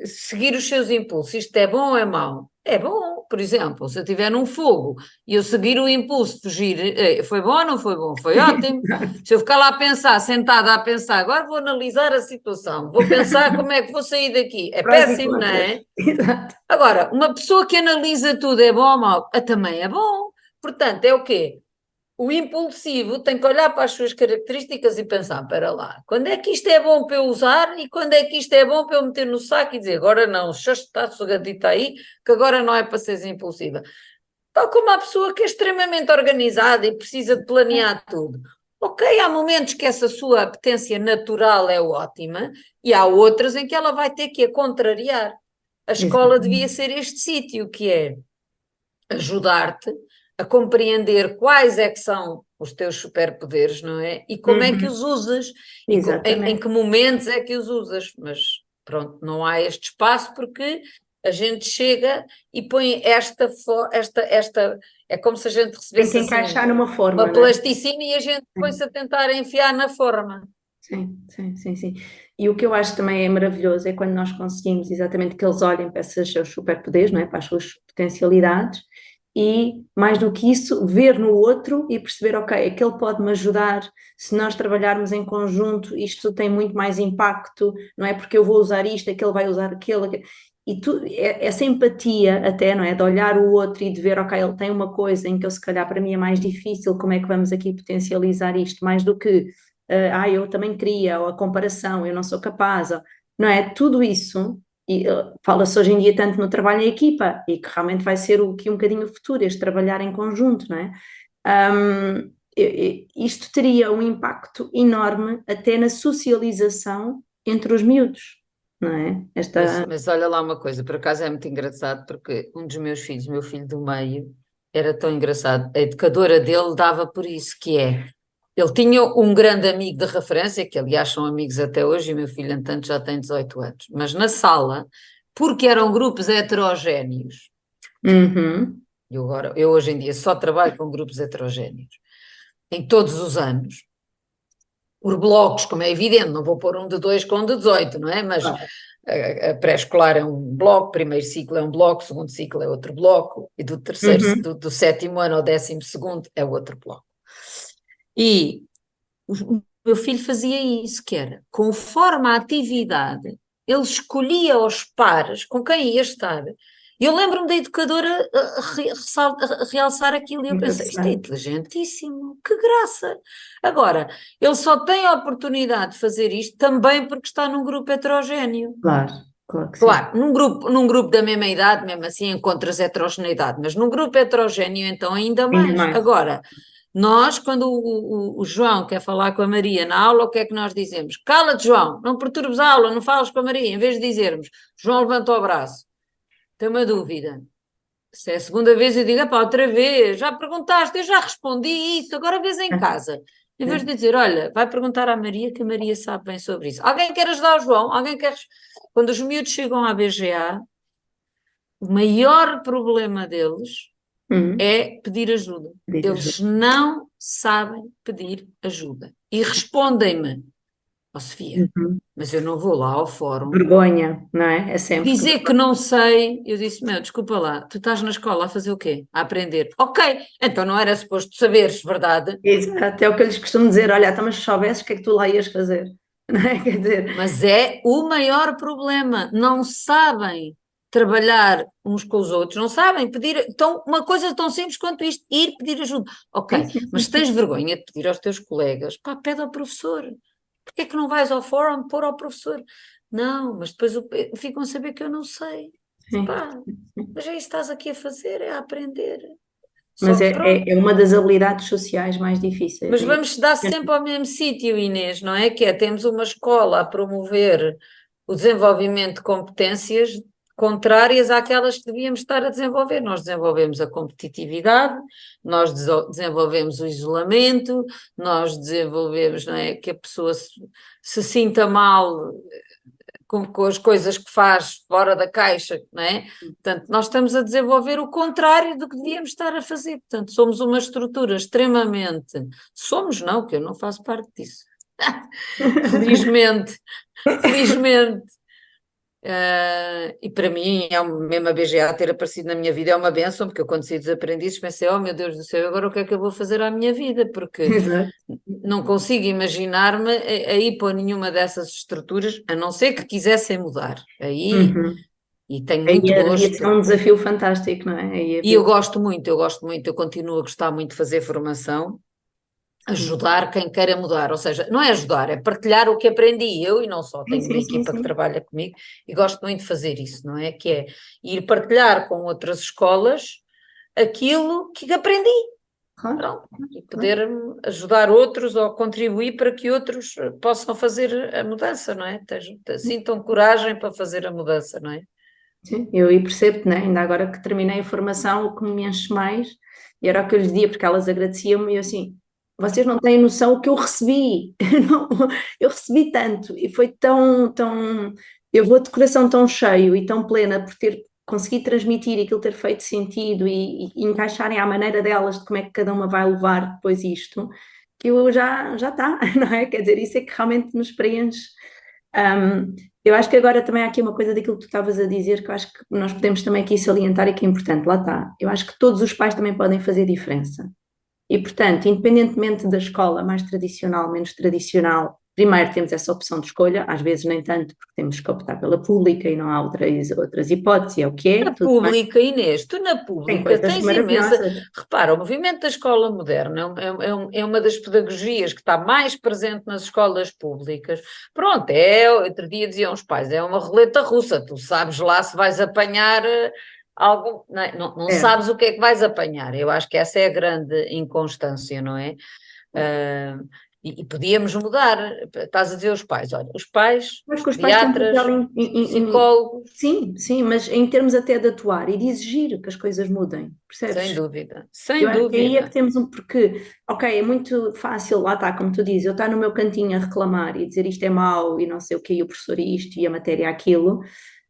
seguir os seus impulsos, isto é bom ou é mau? É bom, por exemplo, se eu estiver num fogo e eu seguir o impulso, fugir, foi bom ou não foi bom? Foi ótimo. Se eu ficar lá a pensar, sentada a pensar, agora vou analisar a situação, vou pensar como é que vou sair daqui, é Prós e péssimo, não contras. é? Exato. Agora, uma pessoa que analisa tudo é bom ou mau? Também é bom. Portanto, é o quê? O impulsivo tem que olhar para as suas características e pensar, para lá, quando é que isto é bom para eu usar e quando é que isto é bom para eu meter no saco e dizer, agora não, já está sossegadita aí, que agora não é para seres impulsiva. Tal como a pessoa que é extremamente organizada e precisa de planear tudo. Ok, há momentos que essa sua apetência natural é ótima e há outras em que ela vai ter que a contrariar. A escola devia Exatamente. ser este sítio, que é ajudar-te a compreender quais é que são os teus superpoderes, não é? E como é que Uhum. os usas, e em que Exatamente. momentos é que os usas. Mas pronto, não há este espaço porque a gente chega e põe é como se a gente Tem que recebesse assim encaixar numa forma, uma não é? plasticina e a gente põe-se a tentar enfiar na forma. Sim, sim, sim, sim. E o que eu acho também é maravilhoso é quando nós conseguimos exatamente que eles olhem para esses seus superpoderes, não é? Para as suas potencialidades e, mais do que isso, ver no outro e perceber, ok, aquele pode-me ajudar, se nós trabalharmos em conjunto, isto tem muito mais impacto, não é? Porque eu vou usar isto, aquele vai usar aquele. E essa empatia até, não é? De olhar o outro e de ver, ok, ele tem uma coisa em que eu se calhar para mim é mais difícil, como é que vamos aqui potencializar isto, mais do que eu também queria, ou a comparação, eu não sou capaz, não é? Tudo isso, e fala-se hoje em dia tanto no trabalho em equipa, e que realmente vai ser o que um bocadinho o futuro, este trabalhar em conjunto, não é? Isto teria um impacto enorme até na socialização entre os miúdos, não é? Mas olha lá uma coisa, por acaso é muito engraçado, porque um dos meus filhos, meu filho do meio, era tão engraçado. A educadora dele dava por isso, que é, ele tinha um grande amigo de referência, que aliás são amigos até hoje, e meu filho, entanto, já tem 18 anos. Mas na sala, porque eram grupos heterogéneos, Uhum, eu hoje em dia só trabalho com grupos heterogéneos, em todos os anos, por blocos, como é evidente, não vou pôr um de 2 com um de 18, não é? Mas claro. a pré-escolar é um bloco, primeiro ciclo é um bloco, segundo ciclo é outro bloco, e do terceiro, Uhum. do sétimo ano ao 12º é outro bloco. E o meu filho fazia isso, que era, conforme a atividade, ele escolhia os pares com quem ia estar, E eu lembro-me da educadora a realçar aquilo e eu pensei, isto é Interessante. inteligentíssimo, que graça. Agora, ele só tem a oportunidade de fazer isto também porque está num grupo heterogéneo. Claro, claro que sim. Claro, num grupo da mesma idade, mesmo assim encontras heterogeneidade, mas num grupo heterogéneo então ainda Ainda mais. mais. Agora, nós, quando o João quer falar com a Maria na aula, o que é que nós dizemos? Cala-te, João, não perturbes a aula, não falas com a Maria. Em vez de dizermos, João levanta o braço, tem uma dúvida. Se é a segunda vez, eu digo, pá, outra vez, já perguntaste, eu já respondi isso, agora vês em casa. Em vez É. de dizer, olha, vai perguntar à Maria, que a Maria sabe bem sobre isso. Alguém quer ajudar o João? Alguém quer. Quando os miúdos chegam à BGA, o maior problema deles Uhum. é pedir ajuda. Pedir ajuda. Eles não sabem pedir ajuda. E respondem-me, ó Sofia, Uhum. mas eu não vou lá ao fórum Vergonha, não é? É sempre que dizer que não sei. Eu disse, meu, desculpa lá, tu estás na escola a fazer o quê? A aprender. Ok, então não era suposto saberes, verdade? exato, é o que eu lhes costumo dizer, olha, então, mas se soubesses o que é que tu lá ias fazer, não é? Quer dizer, Mas é o maior problema. Não sabem trabalhar uns com os outros, não sabem pedir. Então, uma coisa tão simples quanto isto, ir pedir ajuda. Ok, sim, sim, mas sim, se sim. tens vergonha de pedir aos teus colegas, pá, pede ao professor. Porquê é que não vais ao fórum pôr ao professor? Não, mas depois ficam a saber que eu não sei. Sim. Pá, mas é isso que estás aqui a fazer, é a aprender. Só Mas que é, pronto. é uma das habilidades sociais mais difíceis. Mas vamos dar sempre ao mesmo sítio, Inês, não é? Que é, temos uma escola a promover o desenvolvimento de competências contrárias àquelas que devíamos estar a desenvolver. Nós desenvolvemos a competitividade, nós desenvolvemos o isolamento, nós desenvolvemos, não é, que a pessoa se sinta mal com as coisas que faz fora da caixa, não é? Portanto, nós estamos a desenvolver o contrário do que devíamos estar a fazer. Portanto, somos uma estrutura extremamente. Somos, não, que eu não faço parte disso. Felizmente, felizmente. E para mim, mesmo a BGA ter aparecido na minha vida é uma bênção, porque eu, quando saí dos aprendizes, pensei: oh meu Deus do céu, agora o que é que eu vou fazer à minha vida? Porque Exato. não consigo imaginar-me a ir para nenhuma dessas estruturas, a não ser que quisessem mudar. Aí, Uhum. e tenho Aí muito ia ser gosto, um desafio fantástico, não é? Aí e havia. eu gosto muito, eu continuo a gostar muito de fazer formação, ajudar quem queira mudar, ou seja, não é ajudar, é partilhar o que aprendi eu e não só, Sim, tenho uma sim, sim, equipa que sim. trabalha comigo e gosto muito de fazer isso, não é? Que é ir partilhar com outras escolas aquilo que aprendi. Claro, Pronto, e claro. poder ajudar outros ou contribuir para que outros possam fazer a mudança, não é? Sintam coragem para fazer a mudança, não é? Sim, eu aí percebo, né? Ainda agora que terminei a formação, o que me enche mais, e era o que eu lhes dizia, porque elas agradeciam-me, e eu assim, vocês não têm noção o que eu recebi, Não, eu recebi tanto, e foi tão, eu vou de coração tão cheio e tão plena por ter conseguido transmitir aquilo ter feito sentido e encaixarem à maneira delas de como é que cada uma vai levar depois isto, que eu já está, não é? Quer dizer, isso é que realmente nos preenche. Um, eu acho que agora também há aqui uma coisa daquilo que tu estavas a dizer, que eu acho que nós podemos também aqui salientar e que é importante, lá está. Eu acho que todos os pais também podem fazer diferença. E, portanto, independentemente da escola mais tradicional, menos tradicional, primeiro temos essa opção de escolha, às vezes nem tanto, porque temos que optar pela pública e não há outras hipóteses, é o que é, Na tudo bem. pública, Inês, tu na Tem pública coisas tens imensa. maravilhosas. Repara, o movimento da escola moderna é uma das pedagogias que está mais presente nas escolas públicas. Pronto, outro dia diziam os pais, é uma roleta russa, tu sabes lá se vais apanhar algo, não É. sabes o que é que vais apanhar. Eu acho que essa é a grande inconstância, não é? Ah, e podíamos mudar. Estás a dizer aos pais, olha, os pais, Acho os que os pais têm um papel pediatras, os psicólogos, sim, sim, mas em termos até de atuar e de exigir que as coisas mudem, sem percebes? dúvida, Eu sem acho que aí é que dúvida. temos porque, ok, é muito fácil, lá está, como tu dizes, eu estar no meu cantinho a reclamar e dizer isto é mau e não sei o que, e o professor isto e a matéria aquilo,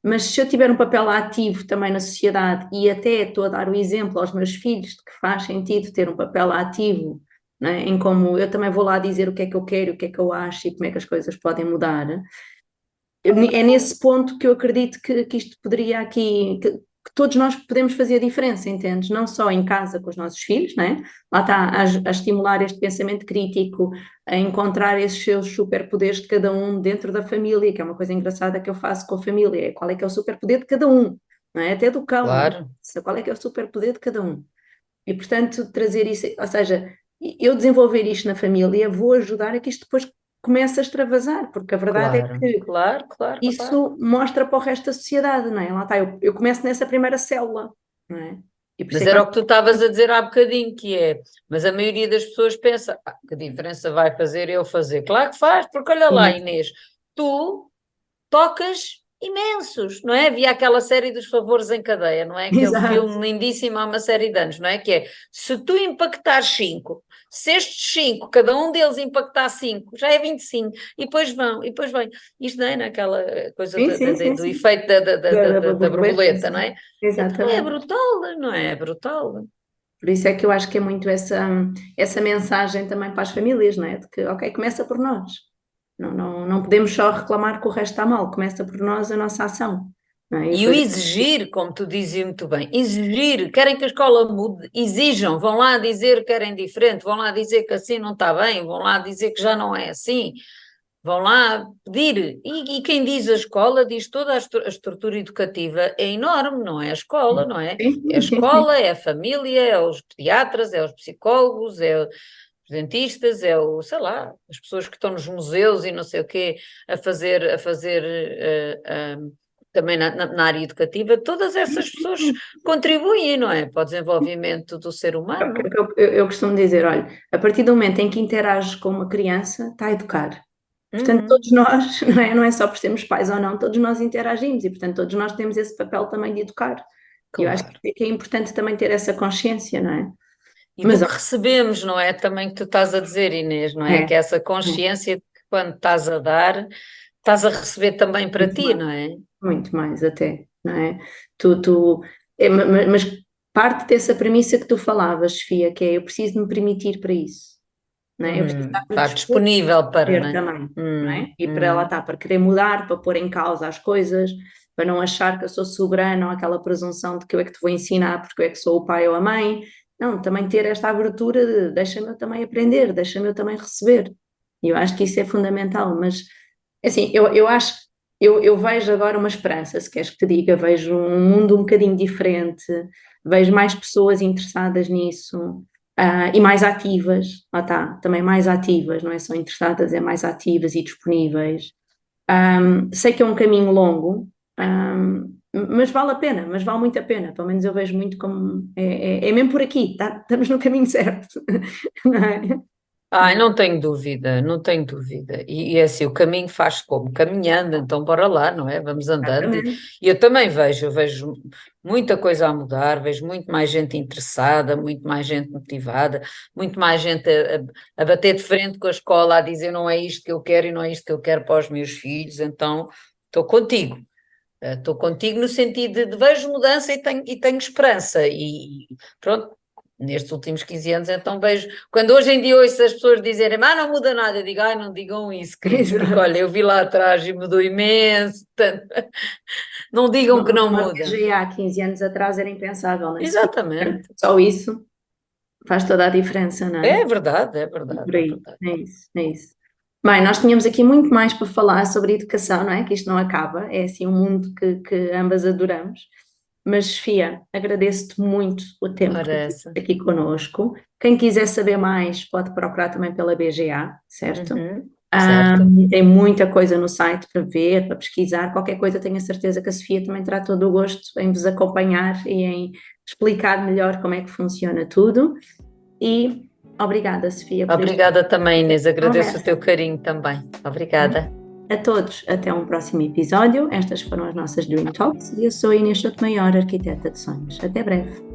mas se eu tiver um papel ativo também na sociedade e até estou a dar o exemplo aos meus filhos de que faz sentido ter um papel ativo, né, em como eu também vou lá dizer o que é que eu quero, o que é que eu acho e como é que as coisas podem mudar, é nesse ponto que eu acredito que isto poderia aqui, que todos nós podemos fazer a diferença, entendes? Não só em casa com os nossos filhos, né? Lá está, a estimular este pensamento crítico, a encontrar esses seus superpoderes de cada um dentro da família, que é uma coisa engraçada que eu faço com a família, é qual é que é o superpoder de cada um, não é? Até do cão, Claro, qual é que é o superpoder de cada um? E, portanto, trazer isso, ou seja, eu desenvolver isto na família, vou ajudar a que isto depois comece a extravasar, porque a verdade é claro, que claro, claro, claro. isso mostra para o resto da sociedade, não é? Lá está, eu começo nessa primeira célula, não é? E por isso Mas é que eu era o acho que tu estavas a dizer há bocadinho, que é, mas a maioria das pessoas pensa, que diferença vai fazer eu fazer? Claro que faz, porque olha lá, que Inês, tu tocas imensos, não é? Havia aquela série dos favores em cadeia, não é? Aquele exato, filme lindíssimo há uma série de anos, não é? Que é, se tu impactares 5, se estes 5, cada um deles impactar 5, já é 25, e depois vão, e depois vem. Isto não é naquela coisa sim, sim, sim, do sim, efeito da da borboleta, borboleta, não sim. é? Então é Exatamente. brutal, não é? É brutal. Por isso é que eu acho que é muito essa mensagem também para as famílias, não é? De que, ok, começa por nós. Não podemos só reclamar que o resto está mal, começa por nós a nossa ação, não é? E E o fazer. exigir, como tu dizia muito bem, exigir, querem que a escola mude, exijam, vão lá dizer que querem diferente, vão lá dizer que assim não está bem, vão lá dizer que já não é assim, vão lá pedir. E quem diz a escola diz toda a estrutura educativa é enorme, não é a escola, não é? Sim, É a sim, sim. escola, é a família, é os pediatras, é os psicólogos, é os dentistas, é o, sei lá, as pessoas que estão nos museus e não sei o quê, a fazer também na área educativa, todas essas pessoas contribuem, não é? Para o desenvolvimento do ser É o humano. que eu costumo dizer, olha, a partir do momento em que interages com uma criança, está a educar. Portanto, Uhum, todos nós, não é só por sermos pais ou não, todos nós interagimos e, portanto, todos nós temos esse papel também de educar. E eu acho claro. que é importante também ter essa consciência, não é? E do Mas, ó, que recebemos, não é? Também que tu estás a dizer, Inês, não é? é, Que é essa é, consciência de que quando estás a dar, estás a receber também para muito ti, mais, não é? muito mais até, não é? Mas parte dessa premissa que tu falavas, Sofia, que é eu preciso de me permitir para isso, não é? Eu preciso estar Estar predisposto disponível a para, não ver é? também, não é? E para ela estar, para querer mudar, para pôr em causa as coisas, para não achar que eu sou soberana ou aquela presunção de que eu é que te vou ensinar porque eu é que sou o pai ou a mãe. Não, também ter esta abertura de deixa-me eu também aprender, deixa-me eu também receber. E eu acho que isso é fundamental, mas assim, eu acho, eu vejo agora uma esperança, se queres que te diga, vejo um mundo um bocadinho diferente, vejo mais pessoas interessadas nisso, e mais ativas, lá está, também mais ativas, não é só interessadas, é mais ativas e disponíveis. Sei que é um caminho longo, mas vale a pena, mas vale muito a pena, pelo menos eu vejo muito como, é mesmo por aqui, estamos no caminho certo, não é? Ai, não tenho dúvida, não tenho dúvida. E é assim, o caminho faz como? Caminhando, então bora lá, não é? Vamos andando. Exatamente. E eu também vejo, eu vejo muita coisa a mudar, vejo muito mais gente interessada, muito mais gente motivada, muito mais gente a bater de frente com a escola, a dizer não é isto que eu quero e não é isto que eu quero para os meus filhos, então estou contigo. Estou contigo no sentido de vejo mudança e tenho esperança. E pronto, nestes últimos 15 anos, então vejo. Quando hoje em dia ouço as pessoas dizerem, não muda nada, eu digo, ai, não digam isso, queridos, porque Exato. olha, eu vi lá atrás e mudou imenso. Portanto, não digam que não Uma muda. PGA há 15 anos atrás era impensável, não é? Exatamente. Só isso faz toda a diferença, não é? É verdade, é E verdade, por é aí, verdade. é isso, é isso. Bem, nós tínhamos aqui muito mais para falar sobre educação, não é? Que isto não acaba, é assim um mundo que ambas adoramos. Mas, Sofia, agradeço-te muito o tempo que Ora, tiveste essa. aqui connosco. Quem quiser saber mais, pode procurar também pela BGA, certo? Uhum, certo. Tem muita coisa no site para ver, para pesquisar. Qualquer coisa, tenho a certeza que a Sofia também terá todo o gosto em vos acompanhar e em explicar melhor como é que funciona tudo. E obrigada, Sofia, por esta Obrigada também, Inês. Agradeço o conversa. teu carinho também. Obrigada. A todos, até um próximo episódio. Estas foram as nossas Dream Talks e eu sou a Inês Sotomayor, arquiteta de sonhos. Até breve.